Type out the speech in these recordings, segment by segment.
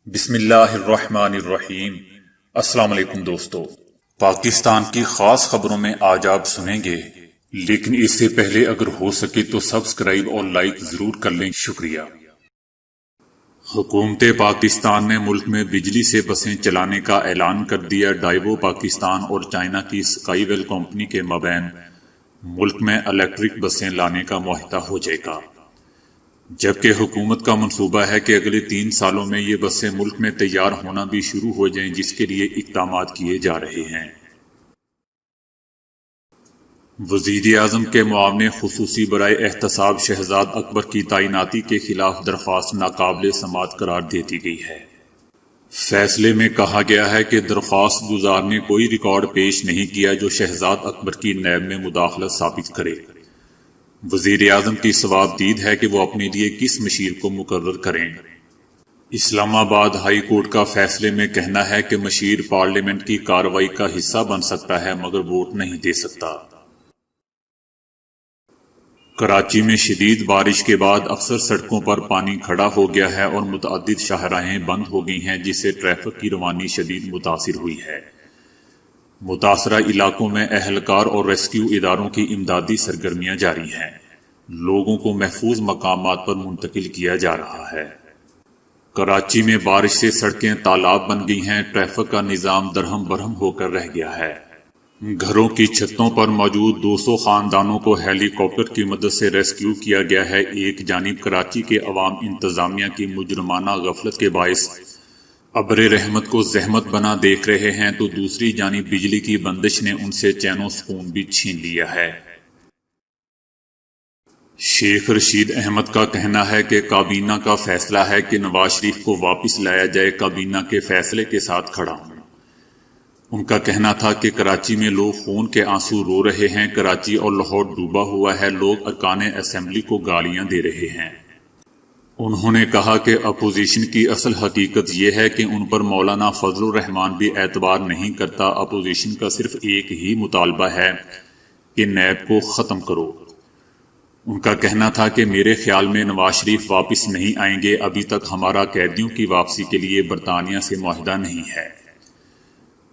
بسم اللہ الرحمن الرحیم۔ السلام علیکم دوستو، پاکستان کی خاص خبروں میں آج آپ سنیں گے، لیکن اس سے پہلے اگر ہو سکے تو سبسکرائب اور لائک ضرور کر لیں، شکریہ۔ حکومت پاکستان نے ملک میں بجلی سے بسیں چلانے کا اعلان کر دیا۔ ڈائیوو پاکستان اور چائنا کی اسکائی ویل کمپنی کے مابین ملک میں الیکٹرک بسیں لانے کا معاہدہ ہو جائے گا، جبکہ حکومت کا منصوبہ ہے کہ اگلے 3 سالوں میں یہ بسیں ملک میں تیار ہونا بھی شروع ہو جائیں، جس کے لیے اقدامات کیے جا رہے ہیں۔ وزیر اعظم کے معاون خصوصی برائے احتساب شہزاد اکبر کی تعیناتی کے خلاف درخواست ناقابل سماعت قرار دے دی گئی ہے۔ فیصلے میں کہا گیا ہے کہ درخواست گزار نے کوئی ریکارڈ پیش نہیں کیا جو شہزاد اکبر کی نیب میں مداخلت ثابت کرے۔ وزیر اعظم کی صوابدید ہے کہ وہ اپنے لیے کس مشیر کو مقرر کریں۔ اسلام آباد ہائی کورٹ کا فیصلے میں کہنا ہے کہ مشیر پارلیمنٹ کی کارروائی کا حصہ بن سکتا ہے مگر ووٹ نہیں دے سکتا۔ کراچی میں شدید بارش کے بعد اکثر سڑکوں پر پانی کھڑا ہو گیا ہے اور متعدد شاہراہیں بند ہو گئی ہیں، جس سے ٹریفک کی روانی شدید متاثر ہوئی ہے۔ متاثرہ علاقوں میں اہلکار اور ریسکیو اداروں کی امدادی سرگرمیاں جاری ہیں۔ لوگوں کو محفوظ مقامات پر منتقل کیا جا رہا ہے۔ کراچی میں بارش سے سڑکیں تالاب بن گئی ہیں، ٹریفک کا نظام درہم برہم ہو کر رہ گیا ہے۔ گھروں کی چھتوں پر موجود 200 خاندانوں کو ہیلی کاپٹر کی مدد سے ریسکیو کیا گیا ہے۔ ایک جانب کراچی کے عوام انتظامیہ کی مجرمانہ غفلت کے باعث ابر رحمت کو زحمت بنا دیکھ رہے ہیں، تو دوسری جانب بجلی کی بندش نے ان سے چین و سکون بھی چھین لیا ہے۔ شیخ رشید احمد کا کہنا ہے کہ کابینہ کا فیصلہ ہے کہ نواز شریف کو واپس لایا جائے۔ کابینہ کے فیصلے کے ساتھ کھڑا ہوں۔ ان کا کہنا تھا کہ کراچی میں لوگ خون کے آنسو رو رہے ہیں، کراچی اور لاہور ڈوبا ہوا ہے، لوگ ارکان اسمبلی کو گالیاں دے رہے ہیں۔ انہوں نے کہا کہ اپوزیشن کی اصل حقیقت یہ ہے کہ ان پر مولانا فضل الرحمان بھی اعتبار نہیں کرتا۔ اپوزیشن کا صرف ایک ہی مطالبہ ہے کہ نیب کو ختم کرو۔ ان کا کہنا تھا کہ میرے خیال میں نواز شریف واپس نہیں آئیں گے، ابھی تک ہمارا قیدیوں کی واپسی کے لیے برطانیہ سے معاہدہ نہیں ہے۔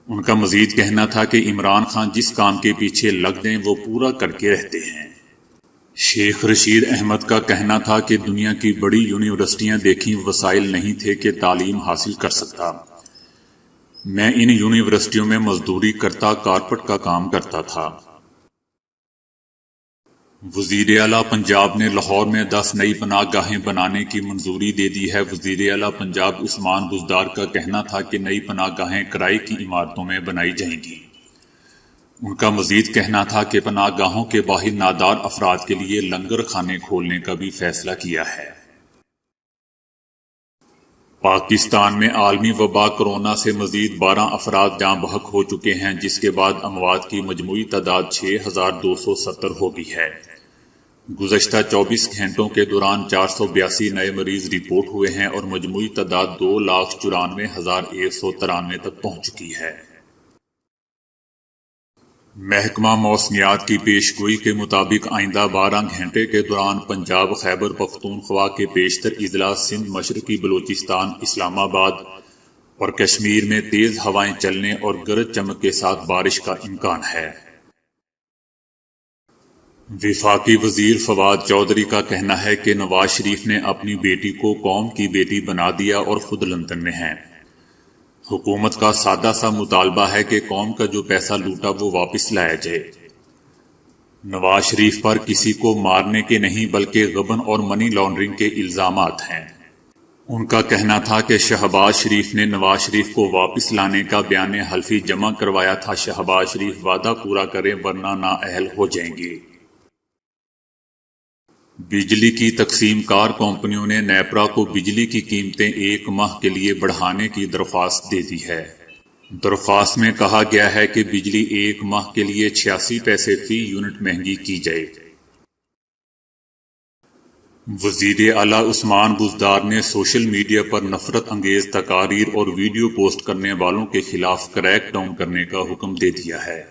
ان کا مزید کہنا تھا کہ عمران خان جس کام کے پیچھے لگ دیں وہ پورا کر کے رہتے ہیں۔ شیخ رشید احمد کا کہنا تھا کہ دنیا کی بڑی یونیورسٹیاں دیکھیں، وسائل نہیں تھے کہ تعلیم حاصل کر سکتا۔ میں ان یونیورسٹیوں میں مزدوری کرتا، کارپٹ کا کام کرتا تھا۔ وزیر اعلیٰ پنجاب نے لاہور میں 10 نئی پناہ گاہیں بنانے کی منظوری دے دی ہے۔ وزیر اعلیٰ پنجاب عثمان بزدار کا کہنا تھا کہ نئی پناہ گاہیں کرائے کی عمارتوں میں بنائی جائیں گی۔ ان کا مزید کہنا تھا کہ پناہ گاہوں کے باہر نادار افراد کے لیے لنگر خانے کھولنے کا بھی فیصلہ کیا ہے۔ پاکستان میں عالمی وبا کورونا سے مزید 12 افراد جاں بحق ہو چکے ہیں، جس کے بعد اموات کی مجموعی تعداد 6270 ہو گئی ہے۔ گزشتہ 24 گھنٹوں کے دوران 482 نئے مریض رپورٹ ہوئے ہیں اور مجموعی تعداد 2,94,193 تک پہنچ چکی ہے۔ محکمہ موسمیات کی پیش گوئی کے مطابق آئندہ 12 گھنٹے کے دوران پنجاب، خیبر پختونخوا کے بیشتر اضلاع، سندھ، مشرقی بلوچستان، اسلام آباد اور کشمیر میں تیز ہوائیں چلنے اور گرج چمک کے ساتھ بارش کا امکان ہے۔ وفاقی وزیر فواد چودھری کا کہنا ہے کہ نواز شریف نے اپنی بیٹی کو قوم کی بیٹی بنا دیا اور خود لندن میں ہیں۔ حکومت کا سادہ سا مطالبہ ہے کہ قوم کا جو پیسہ لوٹا وہ واپس لایا جائے۔ نواز شریف پر کسی کو مارنے کے نہیں بلکہ غبن اور منی لانڈرنگ کے الزامات ہیں۔ ان کا کہنا تھا کہ شہباز شریف نے نواز شریف کو واپس لانے کا بیان حلفی جمع کروایا تھا۔ شہباز شریف وعدہ پورا کریں ورنہ نااہل ہو جائیں گے۔ بجلی کی تقسیم کار کمپنیوں نے نیپرا کو بجلی کی قیمتیں 1 ماہ کے لیے بڑھانے کی درخواست دے دی ہے۔ درخواست میں کہا گیا ہے کہ بجلی 1 ماہ کے لیے 86 پیسے فی یونٹ مہنگی کی جائے۔ وزیر اعلیٰ عثمان بزدار نے سوشل میڈیا پر نفرت انگیز تقاریر اور ویڈیو پوسٹ کرنے والوں کے خلاف کریک ڈاؤن کرنے کا حکم دے دیا ہے۔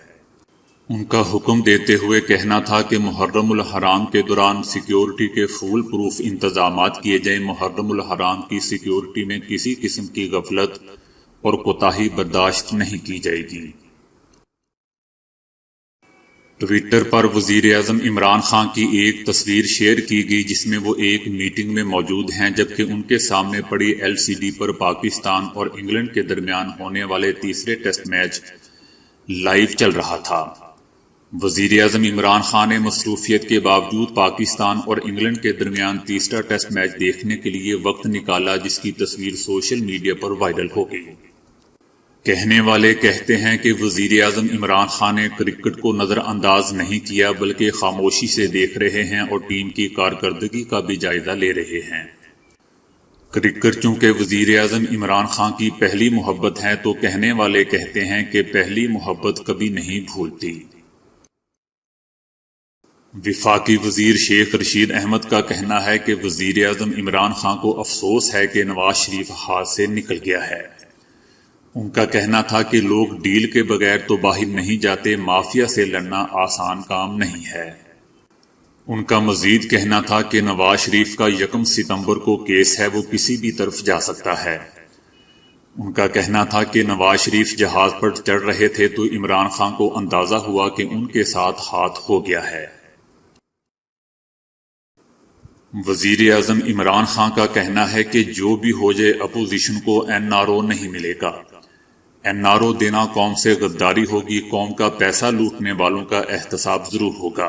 ان کا حکم دیتے ہوئے کہنا تھا کہ محرم الحرام کے دوران سیکیورٹی کے فول پروف انتظامات کیے جائیں۔ محرم الحرام کی سیکیورٹی میں کسی قسم کی غفلت اور کوتاہی برداشت نہیں کی جائے گی۔ ٹویٹر پر وزیر اعظم عمران خان کی ایک تصویر شیئر کی گئی جس میں وہ ایک میٹنگ میں موجود ہیں، جبکہ ان کے سامنے پڑی LCD پر پاکستان اور انگلینڈ کے درمیان ہونے والے تیسرے ٹیسٹ میچ لائیو چل رہا تھا۔ وزیر اعظم عمران خان نے مصروفیت کے باوجود پاکستان اور انگلینڈ کے درمیان تیسرا ٹیسٹ میچ دیکھنے کے لیے وقت نکالا، جس کی تصویر سوشل میڈیا پر وائرل ہو گئی۔ کہنے والے کہتے ہیں کہ وزیر اعظم عمران خان نے کرکٹ کو نظر انداز نہیں کیا بلکہ خاموشی سے دیکھ رہے ہیں اور ٹیم کی کارکردگی کا بھی جائزہ لے رہے ہیں۔ کرکٹ چونکہ وزیر اعظم عمران خان کی پہلی محبت ہے تو کہنے والے کہتے ہیں کہ پہلی محبت کبھی نہیں بھولتی۔ وفاقی وزیر شیخ رشید احمد کا کہنا ہے کہ وزیر اعظم عمران خان کو افسوس ہے کہ نواز شریف ہاتھ سے نکل گیا ہے۔ ان کا کہنا تھا کہ لوگ ڈیل کے بغیر تو باہر نہیں جاتے، مافیا سے لڑنا آسان کام نہیں ہے۔ ان کا مزید کہنا تھا کہ نواز شریف کا 1 ستمبر کو کیس ہے، وہ کسی بھی طرف جا سکتا ہے۔ ان کا کہنا تھا کہ نواز شریف جہاز پر چڑھ رہے تھے تو عمران خان کو اندازہ ہوا کہ ان کے ساتھ ہاتھ ہو گیا ہے۔ وزیر اعظم عمران خان کا کہنا ہے کہ جو بھی ہو جائے اپوزیشن کو NRO نہیں ملے گا۔ NRO دینا قوم سے غداری ہوگی، قوم کا پیسہ لوٹنے والوں کا احتساب ضرور ہوگا۔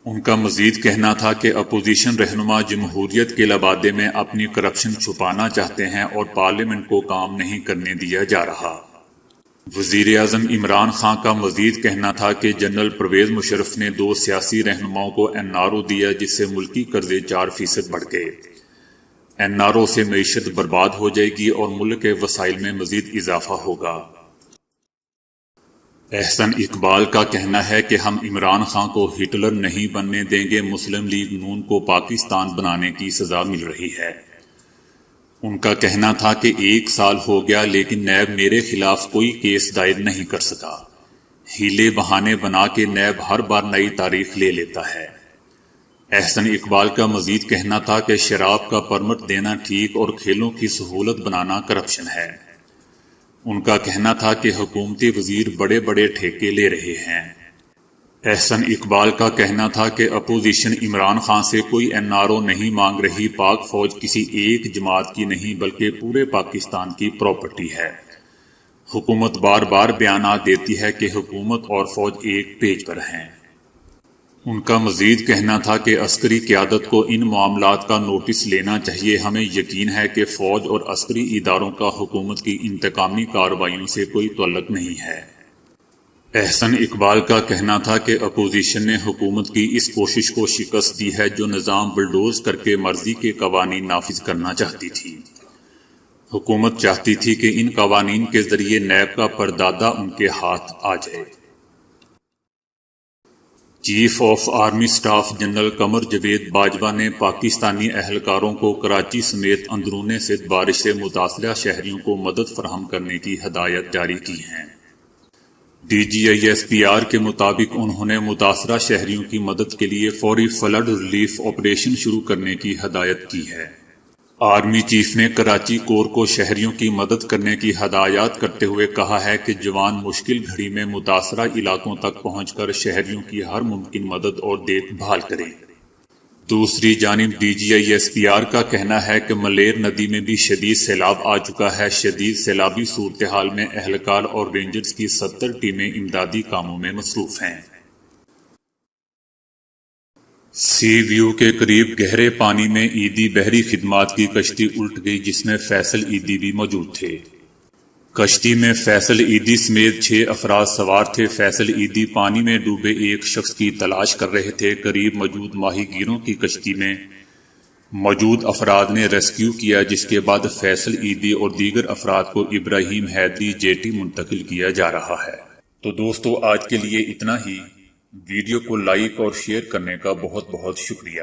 ان کا مزید کہنا تھا کہ اپوزیشن رہنما جمہوریت کے لبادے میں اپنی کرپشن چھپانا چاہتے ہیں اور پارلیمنٹ کو کام نہیں کرنے دیا جا رہا۔ وزیر اعظم عمران خان کا مزید کہنا تھا کہ جنرل پرویز مشرف نے 2 سیاسی رہنماؤں کو NRO دیا جس سے ملکی قرضے 4% بڑھ گئے۔ NRO سے معیشت برباد ہو جائے گی اور ملک کے وسائل میں مزید اضافہ ہوگا۔ احسن اقبال کا کہنا ہے کہ ہم عمران خان کو ہٹلر نہیں بننے دیں گے، مسلم لیگ نون کو پاکستان بنانے کی سزا مل رہی ہے۔ ان کا کہنا تھا کہ 1 سال ہو گیا لیکن نیب میرے خلاف کوئی کیس دائر نہیں کر سکا۔ ہیلے بہانے بنا کے نیب ہر بار نئی تاریخ لے لیتا ہے۔ احسن اقبال کا مزید کہنا تھا کہ شراب کا پرمٹ دینا ٹھیک اور کھیلوں کی سہولت بنانا کرپشن ہے۔ ان کا کہنا تھا کہ حکومتی وزیر بڑے بڑے ٹھیکے لے رہے ہیں۔ احسن اقبال کا کہنا تھا کہ اپوزیشن عمران خان سے کوئی NRO نہیں مانگ رہی، پاک فوج کسی ایک جماعت کی نہیں بلکہ پورے پاکستان کی پراپرٹی ہے۔ حکومت بار بار بیانات دیتی ہے کہ حکومت اور فوج ایک پیج پر ہیں۔ ان کا مزید کہنا تھا کہ عسکری قیادت کو ان معاملات کا نوٹس لینا چاہیے۔ ہمیں یقین ہے کہ فوج اور عسکری اداروں کا حکومت کی انتقامی کارروائیوں سے کوئی تعلق نہیں ہے۔ احسن اقبال کا کہنا تھا کہ اپوزیشن نے حکومت کی اس کوشش کو شکست دی ہے جو نظام بلڈوز کر کے مرضی کے قوانین نافذ کرنا چاہتی تھی۔ حکومت چاہتی تھی کہ ان قوانین کے ذریعے نیب کا پردادہ ان کے ہاتھ آ جائے۔ Chief of army staff general Qamar Javed Bajwa نے پاکستانی اہلکاروں کو کراچی سمیت اندرون سندھ بارش سے متاثرہ شہریوں کو مدد فراہم کرنے کی ہدایت جاری کی ہیں۔ DGISPR کے مطابق انہوں نے متاثرہ شہریوں کی مدد کے لیے فوری فلڈ ریلیف آپریشن شروع کرنے کی ہدایت کی ہے۔ آرمی چیف نے کراچی کور کو شہریوں کی مدد کرنے کی ہدایات کرتے ہوئے کہا ہے کہ جوان مشکل گھڑی میں متاثرہ علاقوں تک پہنچ کر شہریوں کی ہر ممکن مدد اور دیکھ بھال کریں۔ دوسری جانب DGISPR کا کہنا ہے کہ ملیر ندی میں بھی شدید سیلاب آ چکا ہے۔ شدید سیلابی صورتحال میں اہلکار اور رینجرز کی 70 ٹیمیں امدادی کاموں میں مصروف ہیں۔ سی ویو کے قریب گہرے پانی میں عیدی بحری خدمات کی کشتی الٹ گئی جس میں فیصل عیدی بھی موجود تھے۔ کشتی میں فیصل عیدی سمیت 6 افراد سوار تھے۔ فیصل عیدی پانی میں ڈوبے ایک شخص کی تلاش کر رہے تھے۔ قریب موجود ماہی گیروں کی کشتی میں موجود افراد نے ریسکیو کیا جس کے بعد فیصل عیدی اور دیگر افراد کو ابراہیم حیدری جیٹی منتقل کیا جا رہا ہے۔ تو دوستو آج کے لیے اتنا ہی۔ ویڈیو کو لائک اور شیئر کرنے کا بہت بہت شکریہ۔